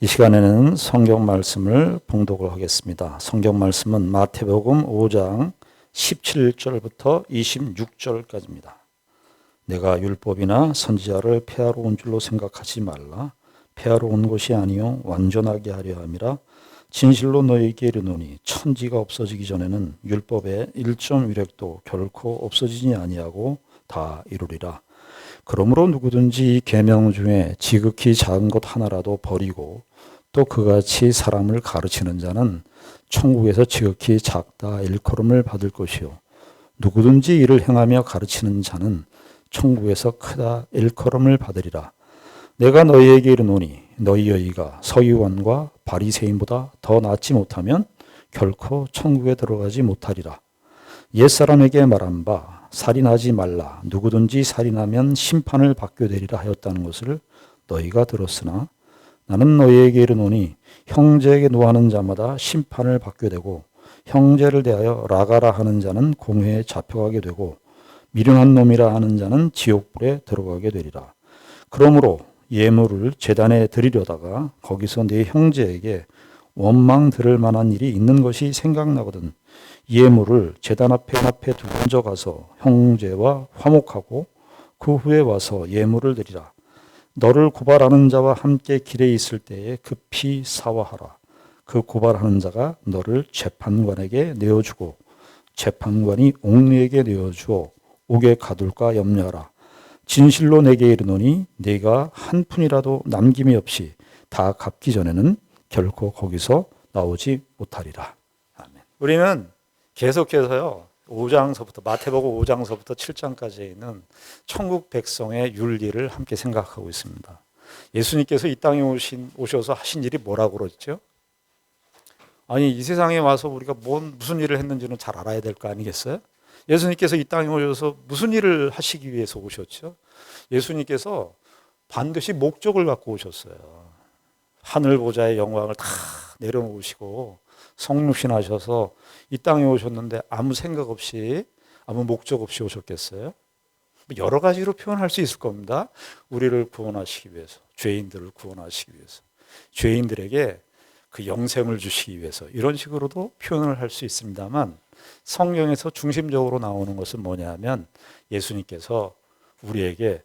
이 시간에는 성경 말씀을 봉독을 하겠습니다. 성경 말씀은 마태복음 5장 17절부터 26절까지입니다. 내가 율법이나 선지자를 폐하러 온 줄로 생각하지 말라. 폐하러 온 것이 아니요 완전하게 하려 함이라. 진실로 너희에게 이르노니 천지가 없어지기 전에는 율법의 1점1획도 결코 없어지지 아니하고 다 이루리라. 그러므로 누구든지 이 계명 중에 지극히 작은 것 하나라도 버리고 또 그같이 사람을 가르치는 자는 천국에서 지극히 작다 일컬음을 받을 것이요 누구든지 이를 행하며 가르치는 자는 천국에서 크다 일컬음을 받으리라. 내가 너희에게 이르노니 너희가 서기관과 바리새인보다 더 낫지 못하면 결코 천국에 들어가지 못하리라. 옛사람에게 말한 바 살인하지 말라. 누구든지 살인하면 심판을 받게 되리라 하였다는 것을 너희가 들었으나 나는 너희에게 이르노니 형제에게 노하는 자마다 심판을 받게 되고 형제를 대하여 라가라 하는 자는 공회에 잡혀가게 되고 미련한 놈이라 하는 자는 지옥불에 들어가게 되리라. 그러므로 예물을 제단에 드리려다가 거기서 네 형제에게 원망 들을 만한 일이 있는 것이 생각나거든 예물을 제단 앞에 두고 먼저 가서 형제와 화목하고 그 후에 와서 예물을 드리라. 너를 고발하는 자와 함께 길에 있을 때에 급히 사화하라. 그 고발하는 자가 너를 재판관에게 내어주고 재판관이 옥리에게 내어주어 옥에 가둘까 염려하라. 진실로 내게 이르노니 네가 한 푼이라도 남김이 없이 다 갚기 전에는 결코 거기서 나오지 못하리라. 아멘. 우리는 계속해서요. 5장서부터 마태복음 5장서부터 7장까지에 있는 천국 백성의 윤리를 함께 생각하고 있습니다. 예수님께서 이 땅에 오셔서 하신 일이 뭐라고 그러죠? 아니 이 세상에 와서 우리가 무슨 일을 했는지는 잘 알아야 될 거 아니겠어요? 예수님께서 이 땅에 오셔서 무슨 일을 하시기 위해서 오셨죠? 예수님께서 반드시 목적을 갖고 오셨어요. 하늘 보좌의 영광을 다 내려놓으시고 성육신하셔서 이 땅에 오셨는데 아무 생각 없이 아무 목적 없이 오셨겠어요? 여러 가지로 표현할 수 있을 겁니다. 우리를 구원하시기 위해서, 죄인들을 구원하시기 위해서, 죄인들에게 그 영생을 주시기 위해서 이런 식으로도 표현을 할 수 있습니다만 성경에서 중심적으로 나오는 것은 뭐냐면 예수님께서 우리에게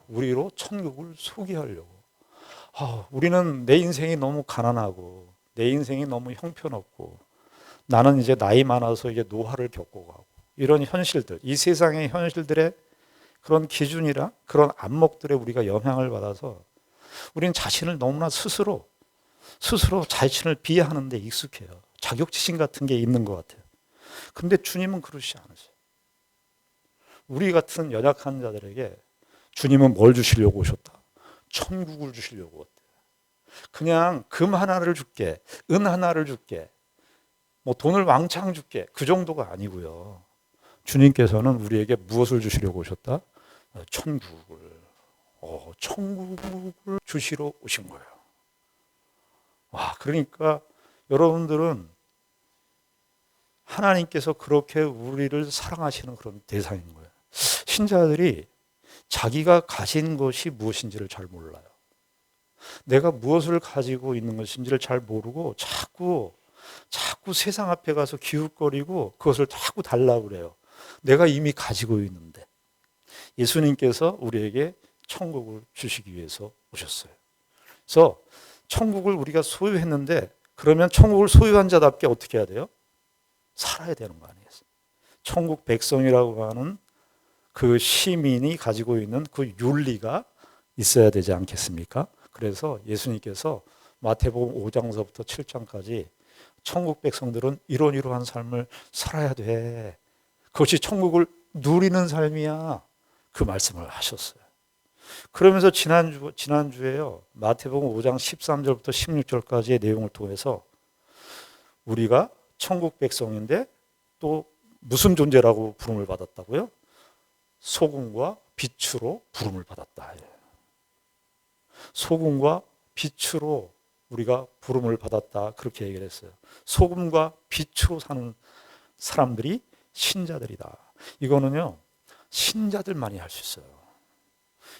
우리로 천국을 소개하려고. 우리는 내 인생이 너무 가난하고 내 인생이 너무 형편없고 나는 이제 나이 많아서 이제 노화를 겪고 가고 이런 현실들, 이 세상의 현실들의 그런 기준이라 그런 안목들에 우리가 영향을 받아서 우리는 자신을 너무나 스스로 자신을 비하하는 데 익숙해요. 자격지심 같은 게 있는 것 같아요. 근데 주님은 그러시지 않으세요. 우리 같은 연약한 자들에게 주님은 뭘 주시려고 오셨다? 천국을 주시려고 왔대요. 그냥 금 하나를 줄게, 은 하나를 줄게, 돈을 왕창 줄게 그 정도가 아니고요. 주님께서는 우리에게 무엇을 주시려고 오셨다? 천국을 주시러 오신 거예요. 그러니까 여러분들은 하나님께서 그렇게 우리를 사랑하시는 그런 대상인 거예요. 신자들이 자기가 가진 것이 무엇인지를 잘 몰라요. 내가 무엇을 가지고 있는 것인지를 잘 모르고 자꾸 세상 앞에 가서 기웃거리고 그것을 자꾸 달라고 그래요. 내가 이미 가지고 있는데. 예수님께서 우리에게 천국을 주시기 위해서 오셨어요. 그래서 천국을 우리가 소유했는데 그러면 천국을 소유한 자답게 어떻게 해야 돼요? 살아야 되는 거 아니겠어요? 천국 백성이라고 하는 그 시민이 가지고 있는 그 윤리가 있어야 되지 않겠습니까? 그래서 예수님께서 마태복음 5장서부터 7장까지 천국 백성들은 이러한 삶을 살아야 돼. 그것이 천국을 누리는 삶이야. 그 말씀을 하셨어요. 그러면서 지난주에요. 마태복음 5장 13절부터 16절까지의 내용을 통해서 우리가 천국 백성인데 또 무슨 존재라고 부름을 받았다고요? 소금과 빛으로 부름을 받았다. 소금과 빛으로 우리가 부름을 받았다. 그렇게 얘기를 했어요. 소금과 빛으로 사는 사람들이 신자들이다. 이거는요, 신자들만이 할 수 있어요.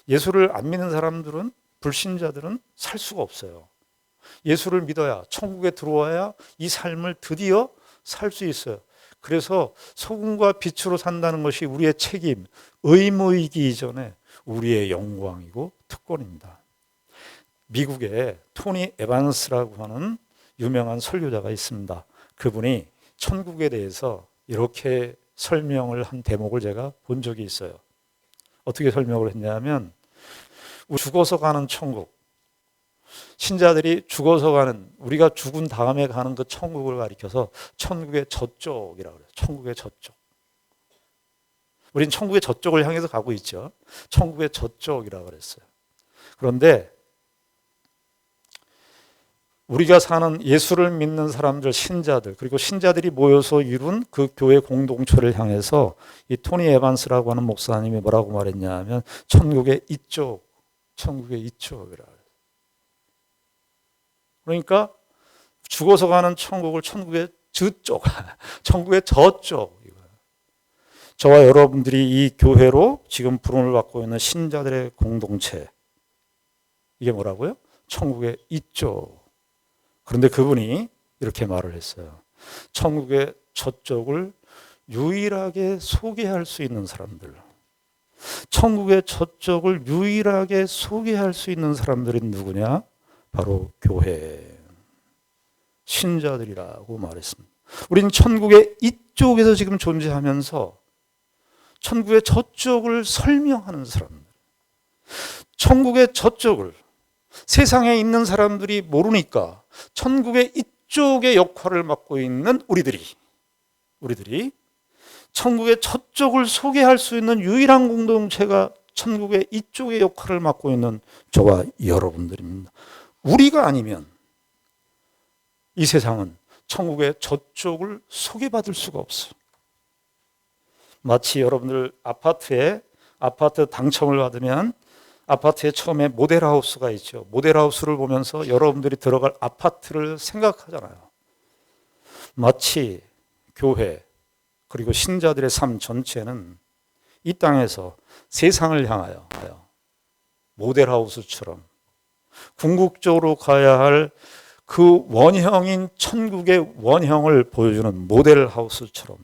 예수를 안 믿는 사람들은, 불신자들은 살 수가 없어요. 예수를 믿어야, 천국에 들어와야 이 삶을 드디어 살 수 있어요. 그래서 소금과 빛으로 산다는 것이 우리의 책임, 의무이기 이전에 우리의 영광이고 특권입니다. 미국에 토니 에반스라고 하는 유명한 설교자가 있습니다. 그분이 천국에 대해서 이렇게 설명을 한 대목을 제가 본 적이 있어요. 어떻게 설명을 했냐면, 죽어서 가는 천국, 신자들이 죽어서 가는, 우리가 죽은 다음에 가는 그 천국을 가리켜서 천국의 저쪽이라고 그래요. 천국의 저쪽. 우린 천국의 저쪽을 향해서 가고 있죠. 천국의 저쪽이라고 그랬어요. 그런데 우리가 사는 예수를 믿는 사람들, 신자들, 그리고 신자들이 모여서 이룬 그 교회 공동체를 향해서 이 토니 에반스라고 하는 목사님이 뭐라고 말했냐 하면, 천국의 이쪽, 천국의 이쪽이라고 그래요. 그러니까 죽어서 가는 천국을 천국의 저쪽, 천국의 저쪽. 저와 여러분들이 이 교회로 지금 부름을 받고 있는 신자들의 공동체, 이게 뭐라고요? 천국의 이쪽. 그런데 그분이 이렇게 말을 했어요. 천국의 저쪽을 유일하게 소개할 수 있는 사람들, 천국의 저쪽을 유일하게 소개할 수 있는 사람들이 누구냐? 바로 교회, 신자들이라고 말했습니다. 우리는 천국의 이쪽에서 지금 존재하면서 천국의 저쪽을 설명하는 사람들, 천국의 저쪽을 세상에 있는 사람들이 모르니까 천국의 이쪽의 역할을 맡고 있는 우리들이 천국의 저쪽을 소개할 수 있는 유일한 공동체가 천국의 이쪽의 역할을 맡고 있는 저와 여러분들입니다. 우리가 아니면 이 세상은 천국의 저쪽을 소개받을 수가 없어요. 마치 여러분들 아파트 당첨을 받으면 아파트에 처음에 모델하우스가 있죠. 모델하우스를 보면서 여러분들이 들어갈 아파트를 생각하잖아요. 마치 교회 그리고 신자들의 삶 전체는 이 땅에서 세상을 향하여 모델하우스처럼 궁극적으로 가야 할 그 원형인 천국의 원형을 보여주는 모델하우스처럼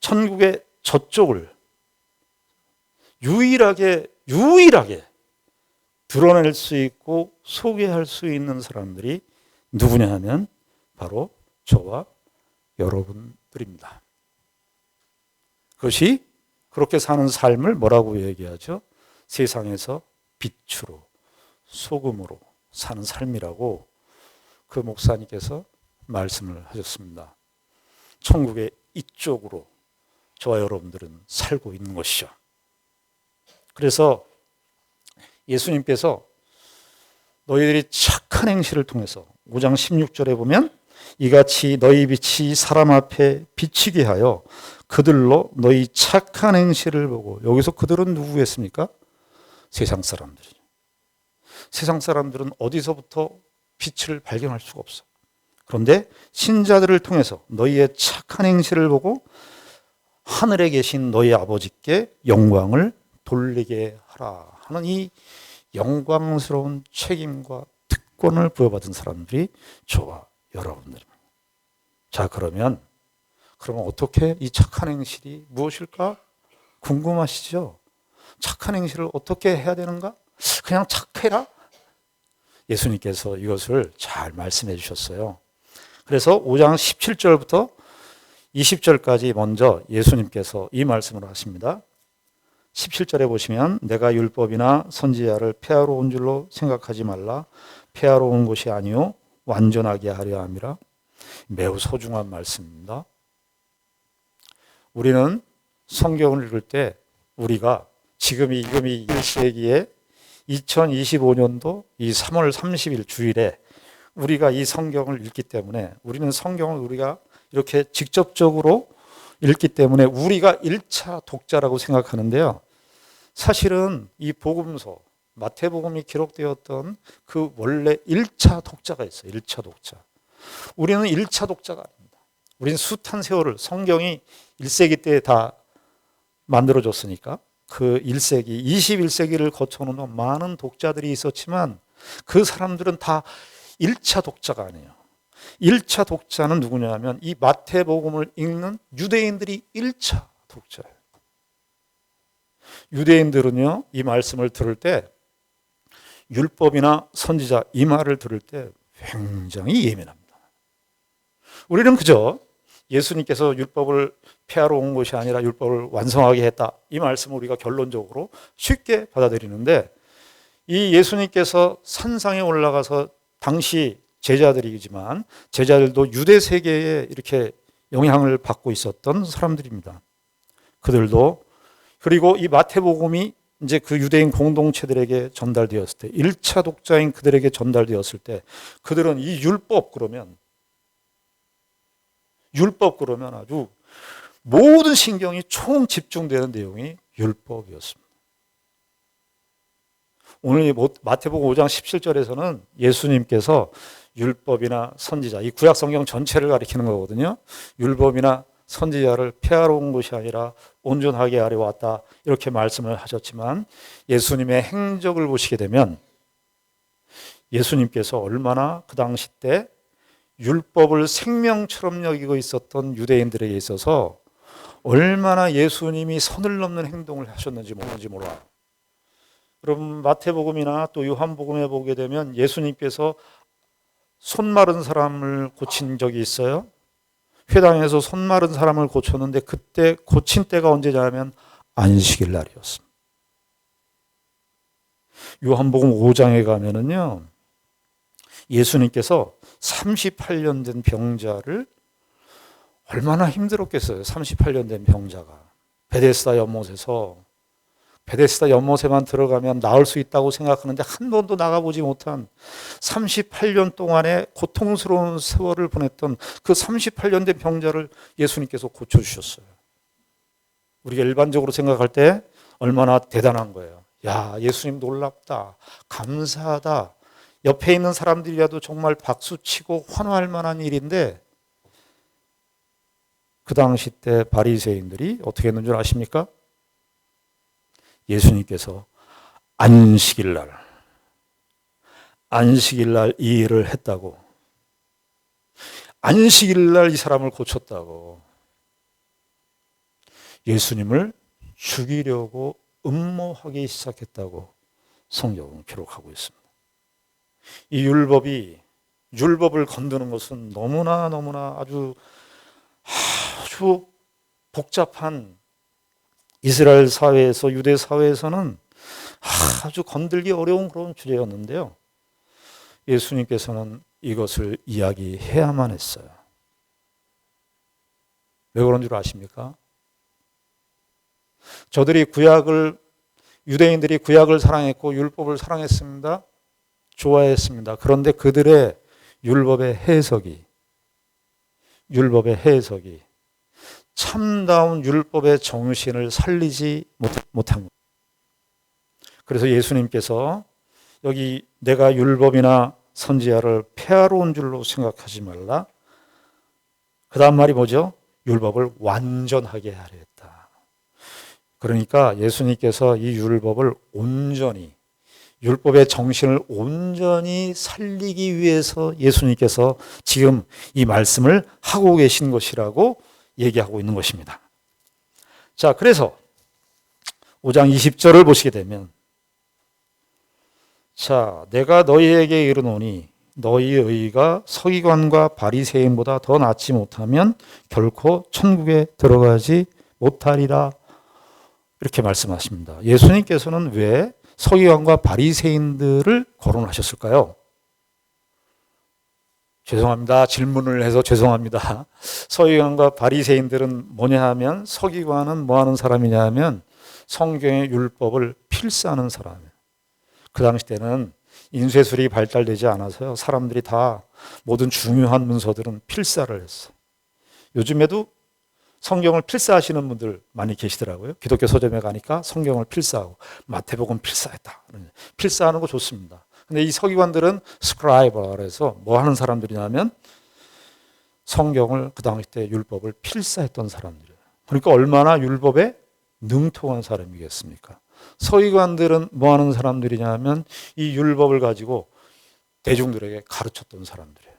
천국의 저쪽을 유일하게 드러낼 수 있고 소개할 수 있는 사람들이 누구냐 하면 바로 저와 여러분들입니다. 그것이 그렇게 사는 삶을 뭐라고 얘기하죠? 세상에서 빛으로 소금으로 사는 삶이라고 그 목사님께서 말씀을 하셨습니다. 천국의 이쪽으로 저와 여러분들은 살고 있는 것이죠. 그래서 예수님께서 너희들이 착한 행실을 통해서 5장 16절에 보면 이같이 너희 빛이 사람 앞에 비치게 하여 그들로 너희 착한 행실을 보고, 여기서 그들은 누구겠습니까? 세상 사람들이. 세상 사람들은 어디서부터 빛을 발견할 수가 없어. 그런데 신자들을 통해서 너희의 착한 행실을 보고 하늘에 계신 너희 아버지께 영광을 돌리게 하라 하는 이 영광스러운 책임과 특권을 부여받은 사람들이 저와 여러분들입니다. 자, 그러면 어떻게 이 착한 행실이 무엇일까? 궁금하시죠? 착한 행실을 어떻게 해야 되는가? 그냥 착해라? 예수님께서 이것을 잘 말씀해 주셨어요. 그래서 5장 17절부터 20절까지 먼저 예수님께서 이 말씀을 하십니다. 17절에 보시면 내가 율법이나 선지자를 폐하러 온 줄로 생각하지 말라. 폐하러 온 것이 아니요 완전하게 하려 함이라. 매우 소중한 말씀입니다. 우리는 성경을 읽을 때 우리가 지금이 1세기에 2025년도 이 3월 30일 주일에 우리가 이 성경을 읽기 때문에, 우리는 성경을 우리가 이렇게 직접적으로 읽기 때문에 우리가 1차 독자라고 생각하는데요. 사실은 이 복음서, 마태복음이 기록되었던 그 원래 1차 독자가 있어요. 1차 독자. 우리는 1차 독자가 아닙니다. 우리는 숱한 세월을, 성경이 1세기 때 다 만들어졌으니까 그 1세기, 21세기를 거쳐오는 많은 독자들이 있었지만 그 사람들은 다 1차 독자가 아니에요. 1차 독자는 누구냐면 이 마태복음을 읽는 유대인들이 1차 독자예요. 유대인들은요, 이 말씀을 들을 때 율법이나 선지자 이 말을 들을 때 굉장히 예민합니다. 우리는 그저 예수님께서 율법을 폐하러 온 것이 아니라 율법을 완성하게 했다, 이 말씀을 우리가 결론적으로 쉽게 받아들이는데, 이 예수님께서 산상에 올라가서 당시 제자들이지만 제자들도 유대 세계에 이렇게 영향을 받고 있었던 사람들입니다. 그들도, 그리고 이 마태복음이 이제 그 유대인 공동체들에게 전달되었을 때, 1차 독자인 그들에게 전달되었을 때, 그들은 이 율법 그러면 아주 모든 신경이 총 집중되는 내용이 율법이었습니다. 오늘 마태복음 5장 17절에서는 예수님께서 율법이나 선지자, 이 구약 성경 전체를 가리키는 거거든요. 율법이나 선지자를 폐하러 온 것이 아니라 온전하게 하려 왔다, 이렇게 말씀을 하셨지만, 예수님의 행적을 보시게 되면 예수님께서 얼마나 그 당시 때 율법을 생명처럼 여기고 있었던 유대인들에게 있어서 얼마나 예수님이 선을 넘는 행동을 하셨는지 모르는지 몰라요. 여러분, 마태복음이나 또 요한복음에 보게 되면 예수님께서 손 마른 사람을 고친 적이 있어요. 회당에서 손 마른 사람을 고쳤는데 그때 고친 때가 언제냐면 안식일 날이었습니다. 요한복음 5장에 가면은요, 예수님께서 38년 된 병자를, 얼마나 힘들었겠어요. 38년 된 병자가 베데스다 연못에만 들어가면 나을 수 있다고 생각하는데 한 번도 나가보지 못한 38년 동안의 고통스러운 세월을 보냈던 그 38년 된 병자를 예수님께서 고쳐주셨어요. 우리가 일반적으로 생각할 때 얼마나 대단한 거예요. 야, 예수님 놀랍다, 감사하다, 옆에 있는 사람들이라도 정말 박수치고 환호할 만한 일인데, 그 당시 때 바리새인들이 어떻게 했는 줄 아십니까? 예수님께서 안식일 날 이 일을 했다고, 안식일 날 이 사람을 고쳤다고 예수님을 죽이려고 음모하기 시작했다고 성경은 기록하고 있습니다. 이 율법을 건드는 것은 너무나 아주 복잡한, 이스라엘 사회에서, 유대 사회에서는 아주 건들기 어려운 그런 주제였는데요, 예수님께서는 이것을 이야기해야만 했어요. 왜 그런 줄 아십니까? 유대인들이 구약을 사랑했고 율법을 사랑했습니다. 좋아했습니다. 그런데 그들의 율법의 해석이 참다운 율법의 정신을 살리지 못한 것. 그래서 예수님께서 여기 내가 율법이나 선지자를 폐하러 온 줄로 생각하지 말라, 그 다음 말이 뭐죠? 율법을 완전하게 하려 했다. 그러니까 예수님께서 이 율법을 율법의 정신을 온전히 살리기 위해서 예수님께서 지금 이 말씀을 하고 계신 것이라고 얘기하고 있는 것입니다. 자, 그래서 5장 20절을 보시게 되면, 자, 내가 너희에게 이르노니 너희의 의가 서기관과 바리새인보다 더 낫지 못하면 결코 천국에 들어가지 못하리라, 이렇게 말씀하십니다. 예수님께서는 왜 서기관과 바리새인들을 거론하셨을까요? 죄송합니다. 질문을 해서 죄송합니다. 서기관과 바리새인들은 뭐냐 하면, 서기관은 뭐 하는 사람이냐 하면 성경의 율법을 필사하는 사람이에요. 그 당시 때는 인쇄술이 발달되지 않아서요, 사람들이 다 모든 중요한 문서들은 필사를 했어요. 요즘에도 성경을 필사하시는 분들 많이 계시더라고요. 기독교 서점에 가니까 성경을 필사하고, 마태복음 필사했다. 필사하는 거 좋습니다. 근데 이 서기관들은 스크라이버라 해서 뭐 하는 사람들이냐면 성경을, 그 당시 때 율법을 필사했던 사람들이에요. 그러니까 얼마나 율법에 능통한 사람이겠습니까? 서기관들은 뭐 하는 사람들이냐면 이 율법을 가지고 대중들에게 가르쳤던 사람들이에요.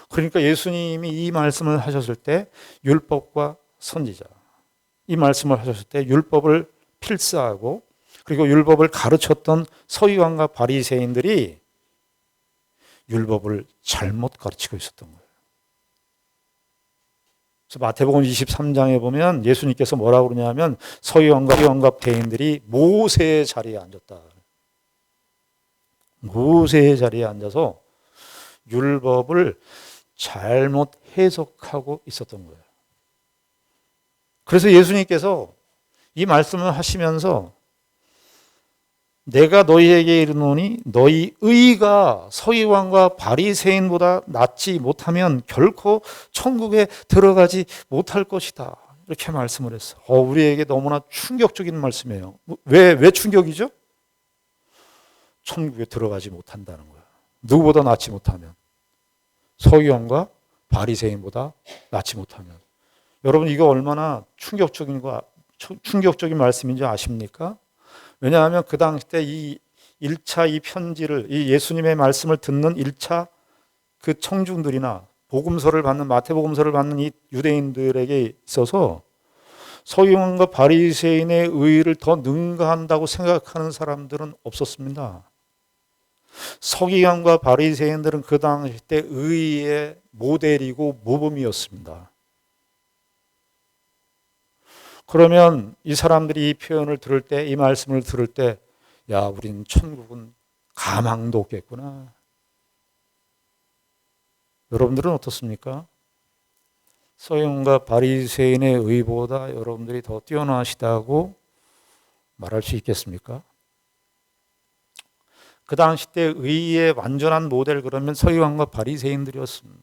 그러니까 예수님이 이 말씀을 하셨을 때 율법과 선지자, 이 말씀을 하셨을 때 율법을 필사하고 그리고 율법을 가르쳤던 서기관과 바리새인들이 율법을 잘못 가르치고 있었던 거예요. 그래서 마태복음 23장에 보면 예수님께서 뭐라고 그러냐면 서기관과 바리새인들이 모세의 자리에 앉았다. 모세의 자리에 앉아서 율법을 잘못 해석하고 있었던 거예요. 그래서 예수님께서 이 말씀을 하시면서 내가 너희에게 이르노니 너희 의가 서기관과 바리새인보다 낫지 못하면 결코 천국에 들어가지 못할 것이다. 이렇게 말씀을 했어. 우리에게 너무나 충격적인 말씀이에요. 왜 충격이죠? 천국에 들어가지 못한다는 거야. 누구보다 낫지 못하면. 서기관과 바리새인보다 낫지 못하면. 여러분 이거 얼마나 충격적인 말씀인지 아십니까? 왜냐하면 그 당시 때 이 1차 이 편지를 이 예수님의 말씀을 듣는 1차 그 청중들이나 복음서를 받는 마태복음서를 받는 이 유대인들에게 있어서 서기관과 바리새인의 의를 더 능가한다고 생각하는 사람들은 없었습니다. 서기관과 바리새인들은 그 당시 때 의의 모델이고 모범이었습니다. 그러면 이 사람들이 이 표현을 들을 때, 이 말씀을 들을 때, 야, 우린 천국은 가망도 없겠구나. 여러분들은 어떻습니까? 서기관과 바리새인의 의보다 여러분들이 더 뛰어나시다고 말할 수 있겠습니까? 그 당시 때 의의 완전한 모델 그러면 서기관과 바리새인들이었습니다.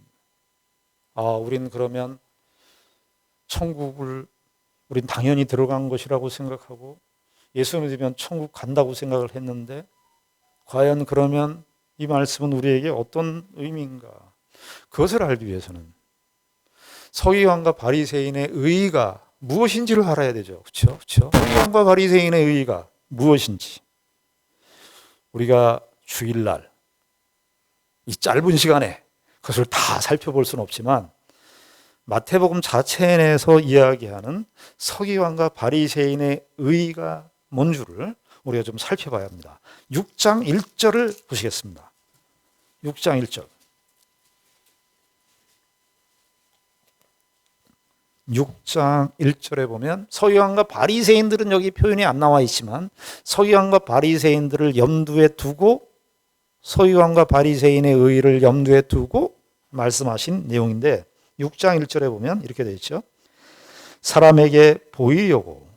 우린 그러면 우린 당연히 들어간 것이라고 생각하고 예수 믿으면 천국 간다고 생각을 했는데 과연 그러면 이 말씀은 우리에게 어떤 의미인가? 그것을 알기 위해서는 서기관과 바리새인의 의의가 무엇인지를 알아야 되죠. 그렇죠? 서기관과 바리새인의 의의가 무엇인지 우리가 주일날 이 짧은 시간에 그것을 다 살펴볼 수는 없지만 마태복음 자체 내에서 이야기하는 서기관과 바리새인의 의의가 뭔 줄을 우리가 좀 살펴봐야 합니다. 6장 1절을 보시겠습니다. 6장 1절. 6장 1절에 보면 서기관과 바리새인들은 여기 표현이 안 나와 있지만 서기관과 바리새인들을 염두에 두고 서기관과 바리새인의 의의를 염두에 두고 말씀하신 내용인데 6장 1절에 보면 이렇게 되어 있죠. 사람에게 보이려고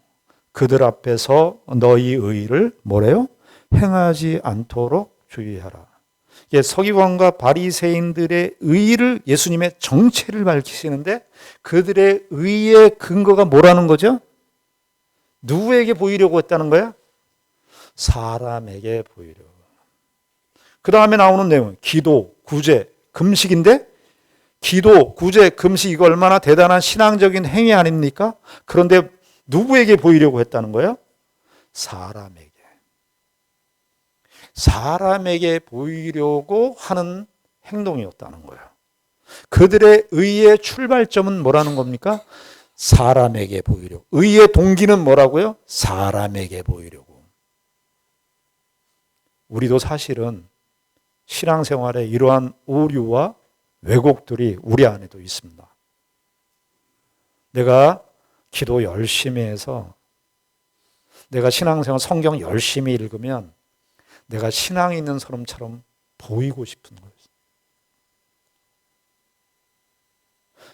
그들 앞에서 너희 의를 뭐래요? 행하지 않도록 주의하라. 서기관과 바리새인들의 의를 예수님의 정체를 밝히시는데 그들의 의의 근거가 뭐라는 거죠? 누구에게 보이려고 했다는 거야? 사람에게 보이려고. 그 다음에 나오는 내용은 기도, 구제, 금식인데 기도, 구제, 금식 이거 얼마나 대단한 신앙적인 행위 아닙니까? 그런데 누구에게 보이려고 했다는 거예요? 사람에게 보이려고 하는 행동이었다는 거예요. 그들의 의의 출발점은 뭐라는 겁니까? 사람에게 보이려고. 의의 동기는 뭐라고요? 사람에게 보이려고. 우리도 사실은 신앙생활에 이러한 오류와 왜곡들이 우리 안에도 있습니다. 내가 기도 열심히 해서 내가 신앙생활 성경 열심히 읽으면 내가 신앙이 있는 사람처럼 보이고 싶은 거예요.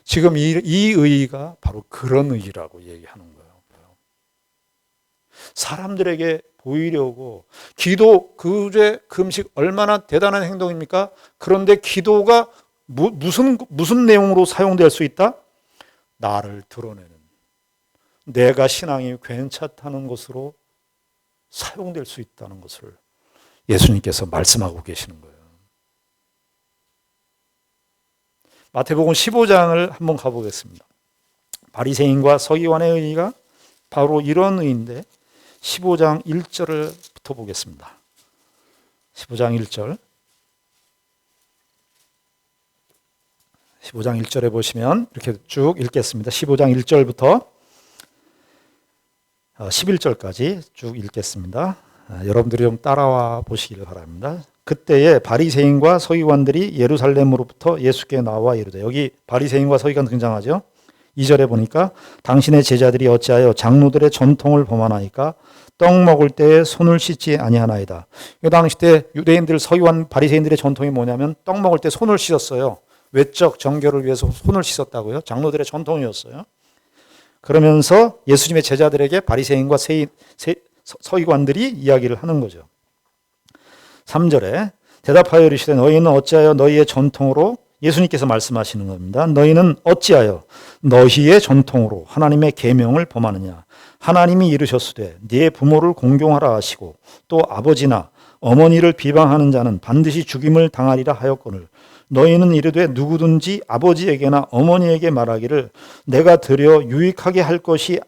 지금 이 의의가 바로 그런 의의라고 얘기하는 거예요. 사람들에게 보이려고 기도, 구제, 금식 얼마나 대단한 행동입니까? 그런데 기도가 무슨 내용으로 사용될 수 있다? 나를 드러내는 내가 신앙이 괜찮다는 것으로 사용될 수 있다는 것을 예수님께서 말씀하고 계시는 거예요. 마태복음 15장을 한번 가보겠습니다. 바리새인과 서기관의 의의가 바로 이런 의인데 15장 1절부터 보겠습니다. 15장 1절. 15장 1절에 보시면 이렇게 쭉 읽겠습니다. 15장 1절부터 11절까지 쭉 읽겠습니다. 여러분들이 좀 따라와 보시길 바랍니다. 그때에 바리새인과 서기관들이 예루살렘으로부터 예수께 나와 이르되, 여기 바리새인과 서기관 등장하죠. 2절에 보니까 당신의 제자들이 어찌하여 장로들의 전통을 범하나이까 떡 먹을 때에 손을 씻지 아니하나이다. 이 당시 때 유대인들 서기관 바리새인들의 전통이 뭐냐면 떡 먹을 때 손을 씻었어요. 외적 정결을 위해서 손을 씻었다고요. 장로들의 전통이었어요. 그러면서 예수님의 제자들에게 바리새인과 서기관들이 이야기를 하는 거죠. 3절에 대답하여 이르시되 너희는 어찌하여 너희의 전통으로, 예수님께서 말씀하시는 겁니다. 너희는 어찌하여 너희의 전통으로 하나님의 계명을 범하느냐. 하나님이 이르셨으되 네 부모를 공경하라 하시고 또 아버지나 어머니를 비방하는 자는 반드시 죽임을 당하리라 하였거늘 너희는 이르되 누구든지 아버지에게나 어머니에게 말하기를 내가 드려 유익하게 할 것이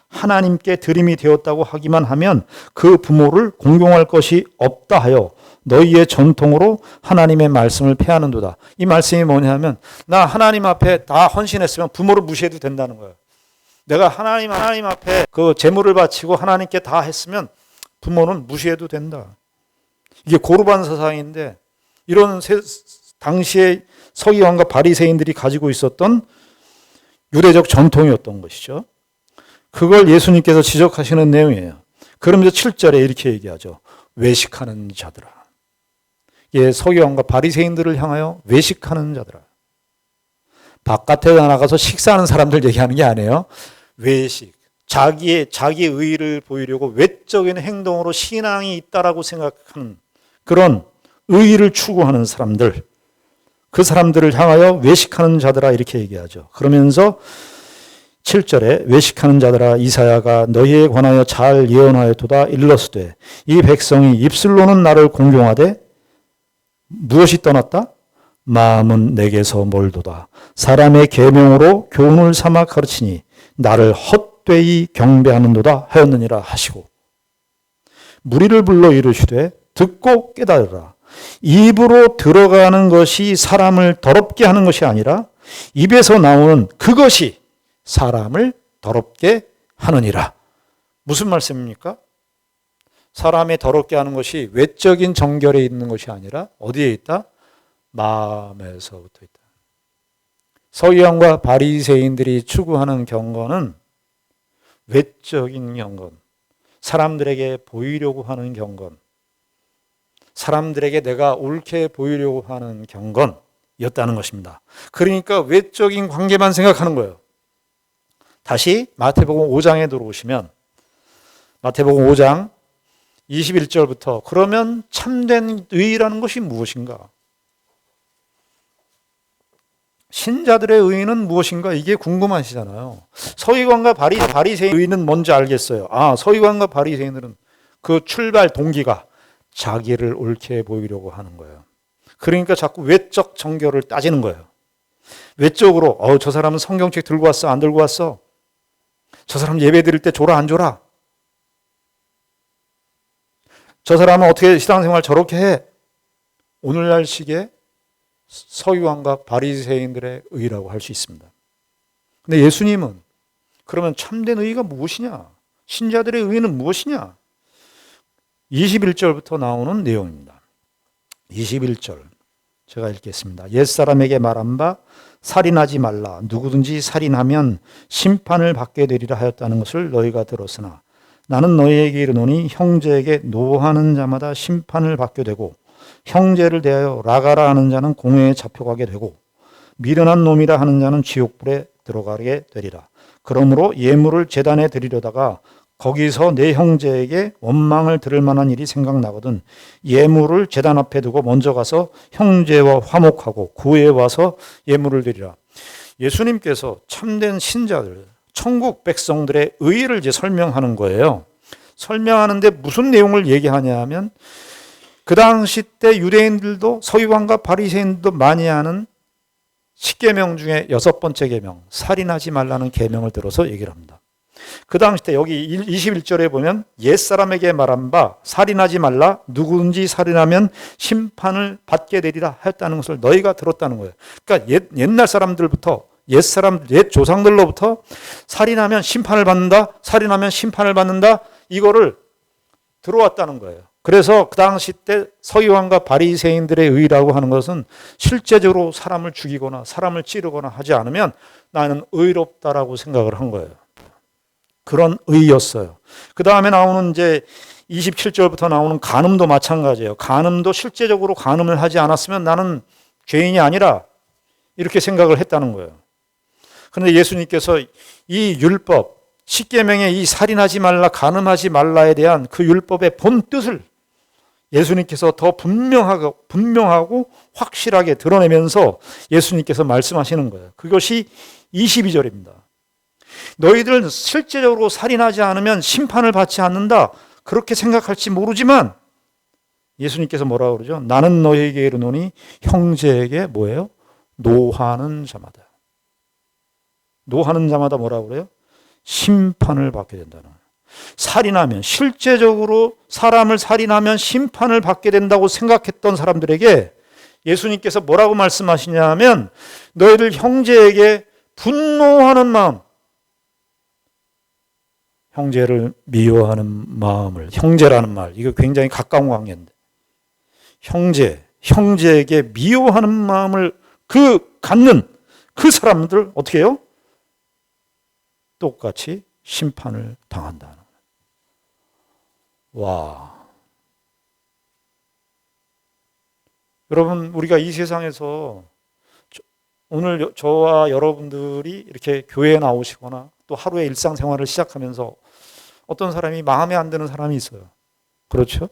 하나님께 드림이 되었다고 하기만 하면 그 부모를 공경할 것이 없다 하여 너희의 전통으로 하나님의 말씀을 폐하는도다. 이 말씀이 뭐냐면 나 하나님 앞에 다 헌신했으면 부모를 무시해도 된다는 거예요. 내가 하나님 앞에 그 제물을 바치고 하나님께 다 했으면 부모는 무시해도 된다. 이게 고르반 사상인데 이런 당시에 서기관과 바리새인들이 가지고 있었던 유대적 전통이었던 것이죠. 그걸 예수님께서 지적하시는 내용이에요. 그러면서 7절에 이렇게 얘기하죠. 외식하는 자들아. 예, 서기관과 바리새인들을 향하여 외식하는 자들아. 바깥에 나가서 식사하는 사람들 얘기하는 게 아니에요. 외식. 자기의 의의를 보이려고 외적인 행동으로 신앙이 있다라고 생각하는 그런 의의를 추구하는 사람들. 그 사람들을 향하여 외식하는 자들아 이렇게 얘기하죠. 그러면서 7절에 외식하는 자들아 이사야가 너희에 관하여 잘 예언하였도다 일렀으되 이 백성이 입술로는 나를 공경하되 무엇이 떠났다? 마음은 내게서 멀도다. 사람의 계명으로 교훈을 삼아 가르치니 나를 헛되이 경배하는도다 하였느니라 하시고 무리를 불러 이르시되 듣고 깨달으라. 입으로 들어가는 것이 사람을 더럽게 하는 것이 아니라 입에서 나오는 그것이 사람을 더럽게 하느니라. 무슨 말씀입니까? 사람이 더럽게 하는 것이 외적인 정결에 있는 것이 아니라 어디에 있다? 마음에서부터 있다. 서기관과 바리새인들이 추구하는 경건은 외적인 경건, 사람들에게 보이려고 하는 경건, 사람들에게 내가 옳게 보이려고 하는 경건이었다는 것입니다. 그러니까 외적인 관계만 생각하는 거예요. 다시 마태복음 5장에 들어오시면 마태복음 5장 21절부터 그러면 참된 의의라는 것이 무엇인가? 신자들의 의의는 무엇인가? 이게 궁금하시잖아요. 서기관과 바리새인 의의는 뭔지 알겠어요. 서기관과 바리새인들은 그 출발 동기가 자기를 옳게 보이려고 하는 거예요. 그러니까 자꾸 외적 정결을 따지는 거예요. 외적으로 저 사람은 성경책 들고 왔어? 안 들고 왔어? 저 사람 예배 드릴 때 줘라 안 줘라? 저 사람은 어떻게 신앙생활 저렇게 해? 오늘날 시기에 서기관과 바리새인들의 의라고 할 수 있습니다. 근데 예수님은 그러면 참된 의가 무엇이냐? 신자들의 의는 무엇이냐? 21절부터 나오는 내용입니다. 21절 제가 읽겠습니다. 옛사람에게 말한 바 살인하지 말라. 누구든지 살인하면 심판을 받게 되리라 하였다는 것을 너희가 들었으나 나는 너희에게 이르노니 형제에게 노하는 자마다 심판을 받게 되고 형제를 대하여 라가라 하는 자는 공회에 잡혀가게 되고 미련한 놈이라 하는 자는 지옥불에 들어가게 되리라. 그러므로 예물을 제단에 드리려다가 거기서 내 형제에게 원망을 들을 만한 일이 생각나거든 예물을 제단 앞에 두고 먼저 가서 형제와 화목하고 그 후에 와서 예물을 드리라. 예수님께서 참된 신자들, 천국 백성들의 의의를 이제 설명하는 거예요. 설명하는데 무슨 내용을 얘기하냐 하면 그 당시 때 유대인들도 서기관과 바리새인들도 많이 하는 10계명 중에 6번째 계명, 살인하지 말라는 계명을 들어서 얘기를 합니다. 그 당시 때 여기 21절에 보면 옛사람에게 말한 바 살인하지 말라 누구든지 살인하면 심판을 받게 되리라 하였다는 것을 너희가 들었다는 거예요. 그러니까 옛날 사람들부터 옛 조상들로부터 살인하면 심판을 받는다, 살인하면 심판을 받는다, 이거를 들어왔다는 거예요. 그래서 그 당시 때 서기관과 바리새인들의 의라고 하는 것은 실제적으로 사람을 죽이거나 사람을 찌르거나 하지 않으면 나는 의롭다라고 생각을 한 거예요. 그런 의였어요. 그 다음에 나오는 이제 27절부터 나오는 간음도 마찬가지예요. 간음도 실제적으로 간음을 하지 않았으면 나는 죄인이 아니라 이렇게 생각을 했다는 거예요. 그런데 예수님께서 이 율법, 십계명의 이 살인하지 말라, 간음하지 말라에 대한 그 율법의 본 뜻을 예수님께서 더 분명하고 확실하게 드러내면서 예수님께서 말씀하시는 거예요. 그것이 22절입니다. 너희들 실제적으로 살인하지 않으면 심판을 받지 않는다. 그렇게 생각할지 모르지만 예수님께서 뭐라고 그러죠? 나는 너희에게 이르노니 형제에게 뭐예요? 노하는 자마다. 노하는 자마다 뭐라고 그래요? 심판을 받게 된다는 거예요. 살인하면, 실제적으로 사람을 살인하면 심판을 받게 된다고 생각했던 사람들에게 예수님께서 뭐라고 말씀하시냐면 너희들 형제에게 분노하는 마음, 형제를 미워하는 마음을, 형제라는 말, 이거 굉장히 가까운 관계인데 형제에게 미워하는 마음을 갖는 그 사람들 어떻게 해요? 똑같이 심판을 당한다는 거예요. 와. 여러분, 우리가 이 세상에서 오늘 저와 여러분들이 이렇게 교회에 나오시거나 또 하루의 일상생활을 시작하면서 어떤 사람이 마음에 안 드는 사람이 있어요. 그렇죠?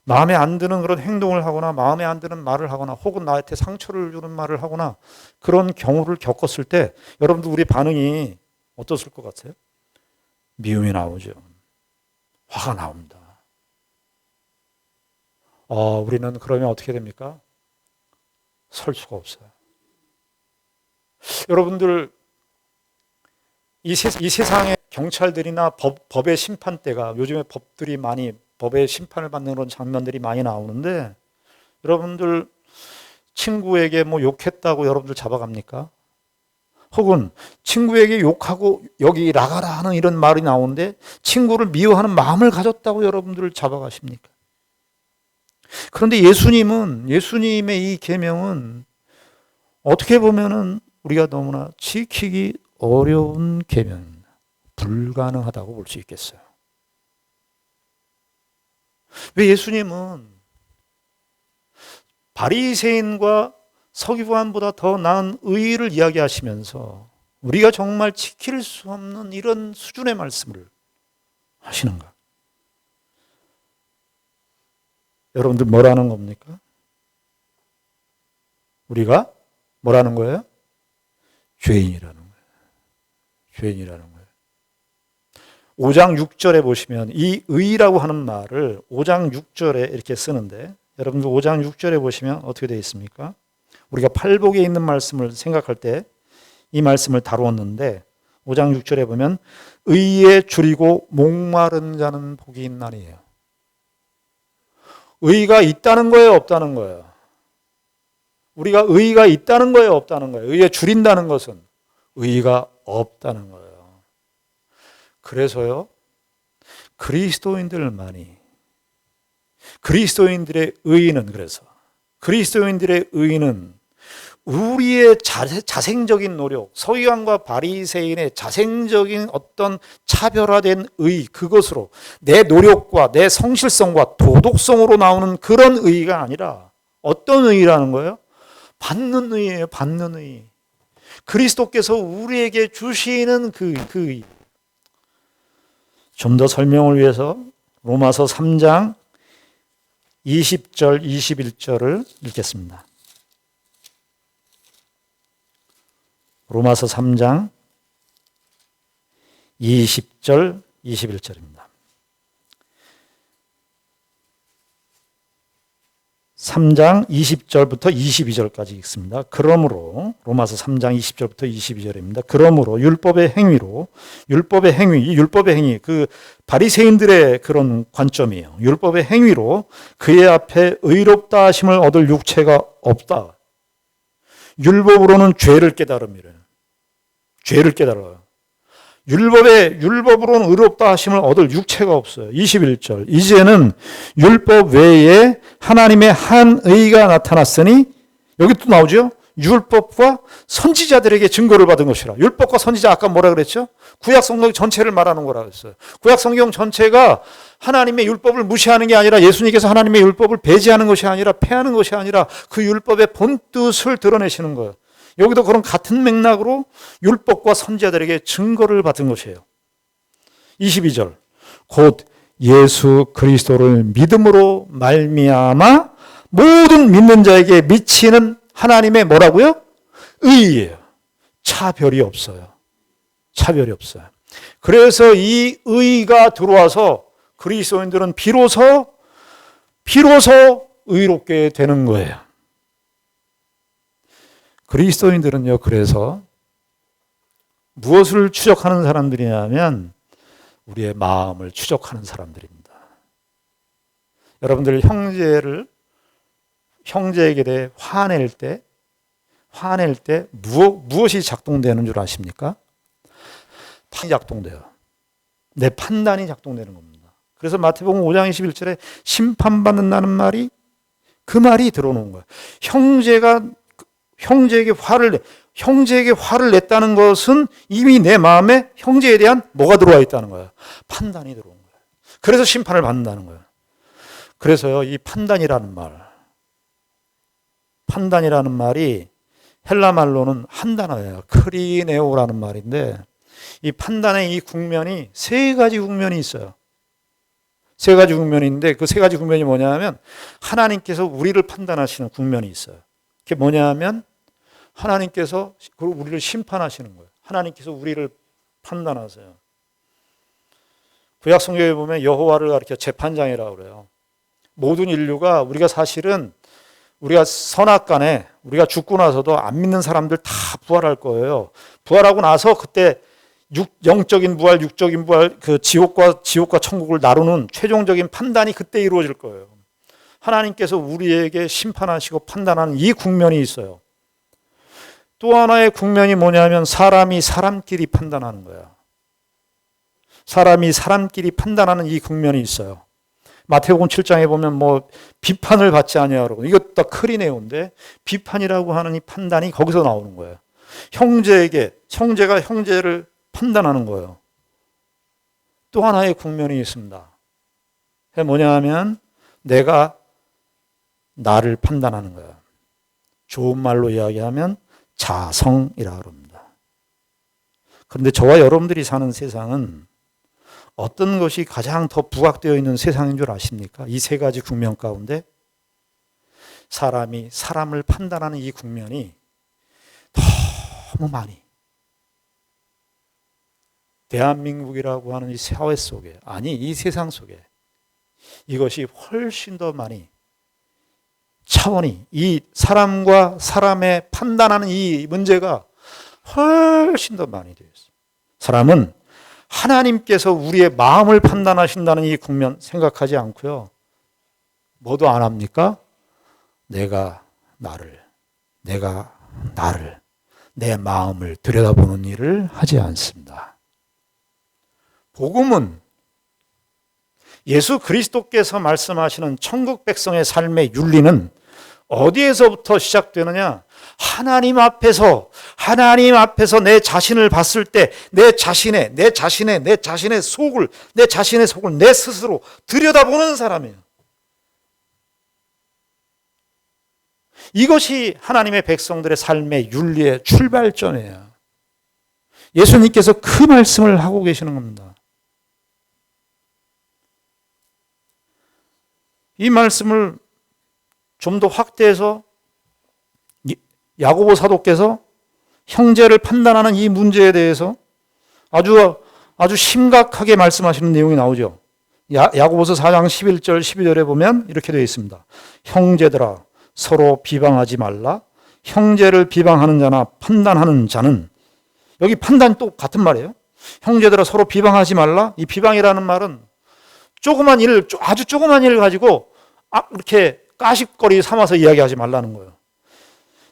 마음에 안 드는 그런 행동을 하거나 마음에 안 드는 말을 하거나 혹은 나한테 상처를 주는 말을 하거나 그런 경우를 겪었을 때 여러분들 우리 반응이 어떻을 것 같아요? 미움이 나오죠. 화가 나옵니다. 우리는 그러면 어떻게 됩니까? 설 수가 없어요. 여러분들 이 세상의 경찰들이나 법의 심판대가 요즘에 법의 심판을 받는 그런 장면들이 많이 나오는데 여러분들 친구에게 뭐 욕했다고 여러분들 잡아갑니까? 혹은 친구에게 욕하고 여기 나가라 하는 이런 말이 나오는데 친구를 미워하는 마음을 가졌다고 여러분들을 잡아가십니까? 그런데 예수님의 이 계명은 어떻게 보면은 우리가 너무나 지키기 어려운 계명입니다. 불가능하다고 볼 수 있겠어요. 왜 예수님은 바리새인과 서기관보다 더 나은 의의를 이야기하시면서 우리가 정말 지킬 수 없는 이런 수준의 말씀을 하시는가? 여러분들 뭐라는 겁니까? 우리가 뭐라는 거예요? 죄인이라는 거예요. 죄인이라는 거예요. 5장 6절에 보시면 이 의라고 하는 말을 5장 6절에 이렇게 쓰는데 여러분들 5장 6절에 보시면 어떻게 되어 있습니까? 우리가 팔복에 있는 말씀을 생각할 때 이 말씀을 다루었는데 5장 6절에 보면 의에 줄이고 목마른 자는 복이 있나니에요. 의가 있다는 거예요, 없다는 거예요? 우리가 의가 있다는 거예요, 없다는 거예요? 의에 줄인다는 것은 의가 없다는 거예요. 그래서요, 그리스도인들의 의는 우리의 자생적인 노력, 서기관과 바리새인의 자생적인 어떤 차별화된 의, 그것으로 내 노력과 내 성실성과 도덕성으로 나오는 그런 의가 아니라 어떤 의라는 거예요? 받는 의예요, 받는 의. 그리스도께서 우리에게 주시는 그 의. 좀 더 설명을 위해서 로마서 3장 20절, 21절을 읽겠습니다. 로마서 3장 20절, 21절입니다. 3장 20절부터 22절까지 읽습니다. 그러므로 로마서 3장 20절부터 22절입니다. 그러므로 율법의 행위, 그 바리새인들의 그런 관점이에요. 율법의 행위로 그의 앞에 의롭다 하심을 얻을 육체가 없다. 율법으로는 죄를 깨달음이래. 죄를 깨달아요. 율법으로는 의롭다 하심을 얻을 육체가 없어요. 21절. 이제는 율법 외에 하나님의 한 의가 나타났으니, 여기 또 나오죠? 율법과 선지자들에게 증거를 받은 것이라. 율법과 선지자, 아까 뭐라 그랬죠? 구약 성경 전체를 말하는 거라고 했어요. 구약 성경 전체가 하나님의 율법을 무시하는 게 아니라, 예수님께서 하나님의 율법을 배제하는 것이 아니라, 폐하는 것이 아니라 그 율법의 본뜻을 드러내시는 거예요. 여기도 그런 같은 맥락으로 율법과 선지자들에게 증거를 받은 것이에요. 22절. 곧 예수 그리스도를 믿음으로 말미암아 모든 믿는 자에게 미치는 하나님의 뭐라고요? 의예요. 차별이 없어요. 차별이 없어요. 그래서 이 의가 들어와서 그리스도인들은 비로소 의롭게 되는 거예요. 그리스도인들은요, 그래서 무엇을 추적하는 사람들이냐면 우리의 마음을 추적하는 사람들입니다. 여러분들 형제에게 대해 화낼 때 무엇이 작동되는 줄 아십니까? 판단이 작동돼요. 내 판단이 작동되는 겁니다. 그래서 마태복음 5장 21절에 심판받는다는 말이, 그 말이 들어오는 거예요. 형제에게 화를 냈다는 것은 이미 내 마음에 형제에 대한 뭐가 들어와 있다는 거예요? 판단이 들어온 거예요. 그래서 심판을 받는다는 거예요. 그래서요, 이 판단이라는 말이 헬라 말로는 한 단어예요. 크리네오라는 말인데, 이 판단의 이 국면이 세 가지 국면이 있어요. 세 가지 국면이 있는데, 그 세 가지 국면이 뭐냐면 하나님께서 우리를 판단하시는 국면이 있어요. 그게 뭐냐면 하나님께서 우리를 심판하시는 거예요. 하나님께서 우리를 판단하세요. 구약 성경에 보면 여호와를 가리켜 재판장이라고 그래요. 모든 인류가, 우리가 선악간에 우리가 죽고 나서도 안 믿는 사람들 다 부활할 거예요. 부활하고 나서 그때 영적인 부활, 육적인 부활, 그 지옥과 천국을 나누는 최종적인 판단이 그때 이루어질 거예요. 하나님께서 우리에게 심판하시고 판단하는 이 국면이 있어요. 또 하나의 국면이 뭐냐면 사람이 사람끼리 판단하는 거야. 사람이 사람끼리 판단하는 이 국면이 있어요. 마태복음 7장에 보면 비판을 받지 아니하라고. 이것도 다 크리네오인데, 비판이라고 하는 이 판단이 거기서 나오는 거예요. 형제가 형제를 판단하는 거예요. 또 하나의 국면이 있습니다. 그게 뭐냐면 내가 나를 판단하는 거야. 좋은 말로 이야기하면 자성이라고 합니다. 그런데 저와 여러분들이 사는 세상은 어떤 것이 가장 더 부각되어 있는 세상인 줄 아십니까? 이 세 가지 국면 가운데 사람이 사람을 판단하는 이 국면이 너무 많이, 대한민국이라고 하는 이 사회 속에, 아니 이 세상 속에 이것이 훨씬 더 많이, 차원이, 이 사람과 사람의 판단하는 이 문제가 훨씬 더 많이 되어 있어요. 사람은 하나님께서 우리의 마음을 판단하신다는 이 국면 생각하지 않고요, 뭐도 안 합니까? 내가 나를, 내 마음을 들여다보는 일을 하지 않습니다. 복음은 예수 그리스도께서 말씀하시는 천국 백성의 삶의 윤리는 어디에서부터 시작되느냐? 하나님 앞에서 내 자신을 봤을 때 내 자신의 속을 내 스스로 들여다보는 사람이에요. 이것이 하나님의 백성들의 삶의 윤리의 출발점이에요. 예수님께서 그 말씀을 하고 계시는 겁니다. 이 말씀을 좀 더 확대해서 야고보 사도께서 형제를 판단하는 이 문제에 대해서 아주 심각하게 말씀하시는 내용이 나오죠. 야고보서 4장 11절 12절에 보면 이렇게 되어 있습니다. 형제들아 서로 비방하지 말라. 형제를 비방하는 자나 판단하는 자는, 여기 판단 또 같은 말이에요. 형제들아 서로 비방하지 말라. 이 비방이라는 말은 조그만 일, 아주 조그만 일을 가지고 이렇게 까십거리 삼아서 이야기하지 말라는 거예요.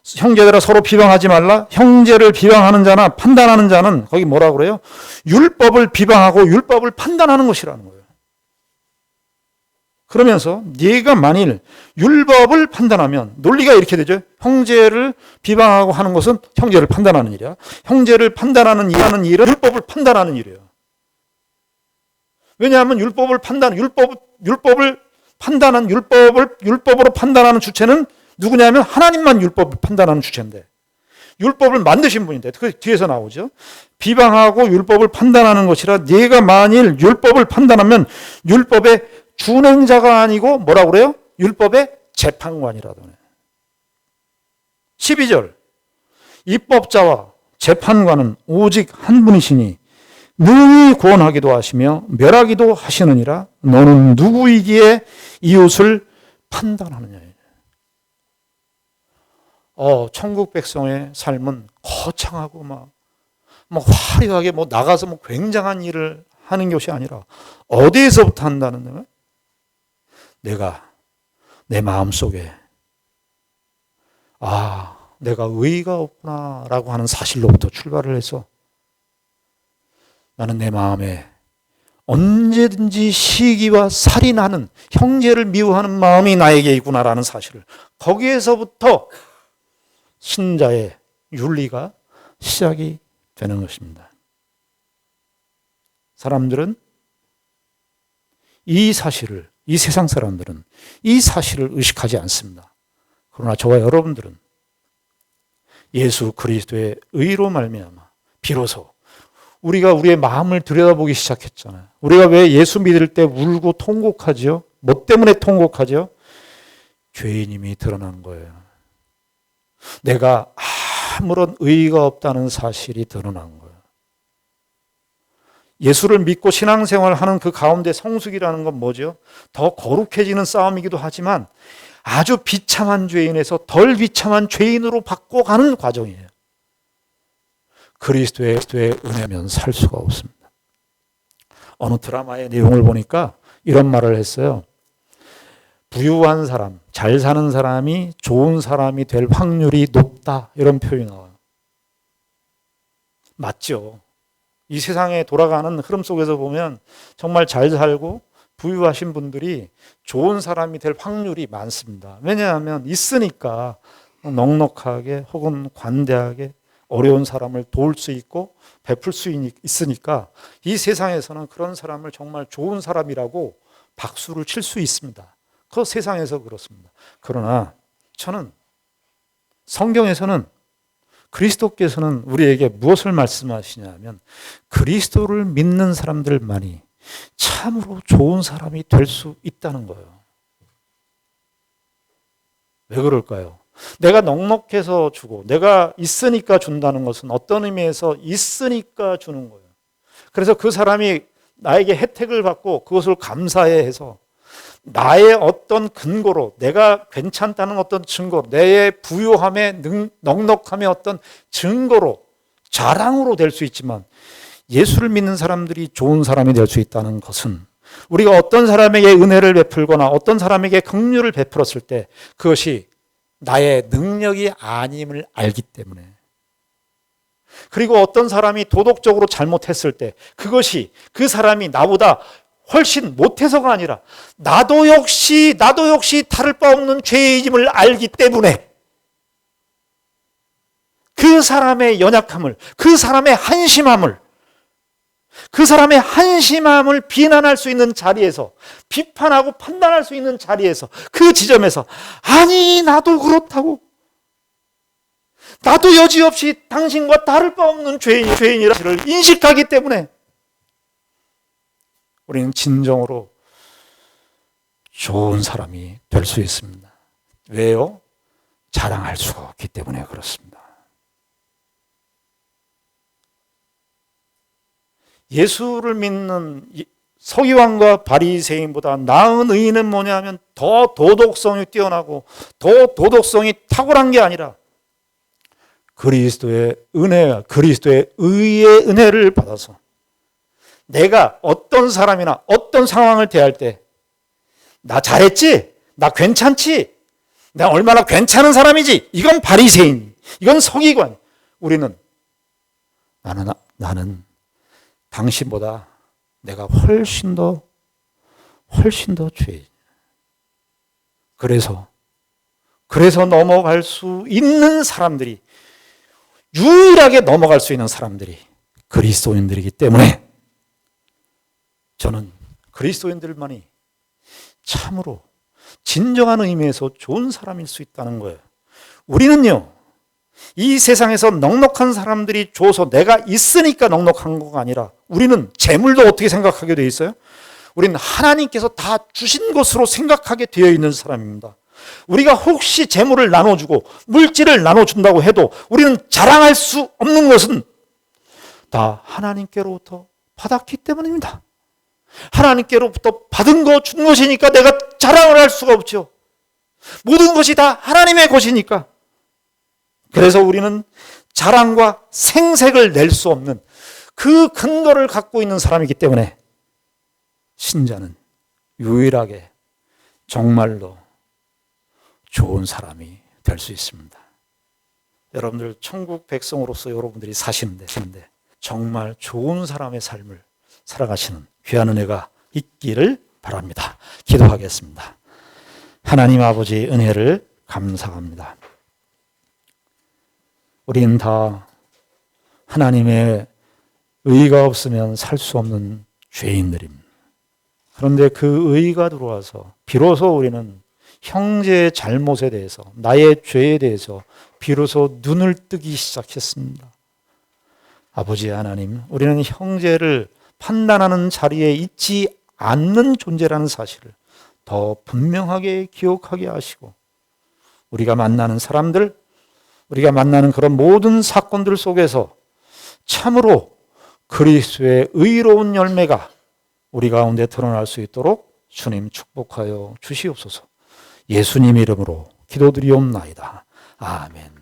형제들아 서로 비방하지 말라. 형제를 비방하는 자나 판단하는 자는, 거기 뭐라고 그래요? 율법을 비방하고 율법을 판단하는 것이라는 거예요. 그러면서 네가 만일 율법을 판단하면, 논리가 이렇게 되죠. 형제를 비방하고 하는 것은 형제를 판단하는 일이야. 형제를 판단하는 일은 율법을 판단하는 일이에요. 왜냐하면 율법을 판단한 율법으로 판단하는 주체는 누구냐면 하나님만 율법을 판단하는 주체인데, 율법을 만드신 분인데, 그 뒤에서 나오죠. 비방하고 율법을 판단하는 것이라 네가 만일 율법을 판단하면 율법의 준행자가 아니고 뭐라고 그래요? 율법의 재판관이라더니. 12절 입법자와 재판관은 오직 한 분이시니 능히 구원하기도 하시며 멸하기도 하시느니라. 너는 누구이기에 이웃을 판단하느냐. 천국 백성의 삶은 거창하고 막 화려하게 나가서 굉장한 일을 하는 것이 아니라, 어디에서부터 한다는 거예요? 내가 내 마음속에 내가 의의가 없구나라고 하는 사실로부터 출발을 해서, 나는 내 마음에 언제든지 시기와 살인하는, 형제를 미워하는 마음이 나에게 있구나라는 사실을, 거기에서부터 신자의 윤리가 시작이 되는 것입니다. 이 세상 사람들은 이 사실을 의식하지 않습니다. 그러나 저와 여러분들은 예수 그리스도의 의로 말미암아 비로소 우리가 우리의 마음을 들여다보기 시작했잖아요. 우리가 왜 예수 믿을 때 울고 통곡하죠? 뭐 때문에 통곡하죠? 죄인임이 드러난 거예요. 내가 아무런 의의가 없다는 사실이 드러난 거예요. 예수를 믿고 신앙생활을 하는 그 가운데 성숙이라는 건 뭐죠? 더 거룩해지는 싸움이기도 하지만 아주 비참한 죄인에서 덜 비참한 죄인으로 바꿔가는 과정이에요. 그리스도의 은혜면 살 수가 없습니다. 어느 드라마의 내용을 보니까 이런 말을 했어요. 부유한 사람, 잘 사는 사람이 좋은 사람이 될 확률이 높다, 이런 표현이 나와요. 맞죠? 이 세상에 돌아가는 흐름 속에서 보면 정말 잘 살고 부유하신 분들이 좋은 사람이 될 확률이 많습니다. 왜냐하면 있으니까 넉넉하게 혹은 관대하게 어려운 사람을 도울 수 있고 베풀 수 있으니까 이 세상에서는 그런 사람을 정말 좋은 사람이라고 박수를 칠 수 있습니다. 그 세상에서 그렇습니다. 그러나 저는 성경에서는, 그리스도께서는 우리에게 무엇을 말씀하시냐면 그리스도를 믿는 사람들만이 참으로 좋은 사람이 될 수 있다는 거예요. 왜 그럴까요? 내가 넉넉해서 주고 내가 있으니까 준다는 것은 어떤 의미에서 있으니까 주는 거예요. 그래서 그 사람이 나에게 혜택을 받고 그것을 감사해해서 나의 어떤 근거로, 내가 괜찮다는 어떤 증거로, 내 부유함의 넉넉함의 어떤 증거로, 자랑으로 될 수 있지만, 예수를 믿는 사람들이 좋은 사람이 될 수 있다는 것은 우리가 어떤 사람에게 은혜를 베풀거나 어떤 사람에게 긍휼을 베풀었을 때 그것이 나의 능력이 아님을 알기 때문에, 그리고 어떤 사람이 도덕적으로 잘못했을 때 그것이 그 사람이 나보다 훨씬 못해서가 아니라 나도 역시 다를 바 없는 죄인임을 알기 때문에 그 사람의 연약함을, 그 사람의 한심함을 비난할 수 있는 자리에서, 비판하고 판단할 수 있는 자리에서, 그 지점에서 아니 나도 그렇다고, 나도 여지없이 당신과 다를 바 없는 죄인이라를 인식하기 때문에 우리는 진정으로 좋은 사람이 될 수 있습니다. 왜요? 자랑할 수가 없기 때문에 그렇습니다. 예수를 믿는 서기관과 바리새인보다 나은 의인은 뭐냐 하면 더 도덕성이 뛰어나고 더 도덕성이 탁월한 게 아니라 그리스도의 은혜, 그리스도의 의의 은혜를 받아서 내가 어떤 사람이나 어떤 상황을 대할 때 나 잘했지? 나 괜찮지? 나 얼마나 괜찮은 사람이지? 이건 바리새인, 이건 서기관. 우리는 나는 당신보다 내가 훨씬 더 죄인. 그래서 넘어갈 수 있는 사람들이, 유일하게 넘어갈 수 있는 사람들이 그리스도인들이기 때문에 저는 그리스도인들만이 참으로 진정한 의미에서 좋은 사람일 수 있다는 거예요. 우리는요, 이 세상에서 넉넉한 사람들이 줘서 내가 있으니까 넉넉한 거가 아니라 우리는 재물도 어떻게 생각하게 되어 있어요? 우리는 하나님께서 다 주신 것으로 생각하게 되어 있는 사람입니다. 우리가 혹시 재물을 나눠주고 물질을 나눠준다고 해도 우리는 자랑할 수 없는 것은 다 하나님께로부터 받았기 때문입니다. 하나님께로부터 받은 거 준 것이니까 내가 자랑을 할 수가 없죠. 모든 것이 다 하나님의 것이니까. 그래서 우리는 자랑과 생색을 낼 수 없는 그 근거를 갖고 있는 사람이기 때문에 신자는 유일하게 정말로 좋은 사람이 될 수 있습니다. 여러분들 천국 백성으로서 여러분들이 사시는데 정말 좋은 사람의 삶을 살아가시는 귀한 은혜가 있기를 바랍니다. 기도하겠습니다. 하나님 아버지 은혜를 감사합니다. 우리는 다 하나님의 의가 없으면 살 수 없는 죄인들입니다. 그런데 그 의가 들어와서 비로소 우리는 형제의 잘못에 대해서, 나의 죄에 대해서 비로소 눈을 뜨기 시작했습니다. 아버지 하나님, 우리는 형제를 판단하는 자리에 있지 않는 존재라는 사실을 더 분명하게 기억하게 하시고, 우리가 만나는 사람들, 우리가 만나는 그런 모든 사건들 속에서 참으로 그리스도의 의로운 열매가 우리 가운데 드러날 수 있도록 주님 축복하여 주시옵소서. 예수님 이름으로 기도드리옵나이다. 아멘.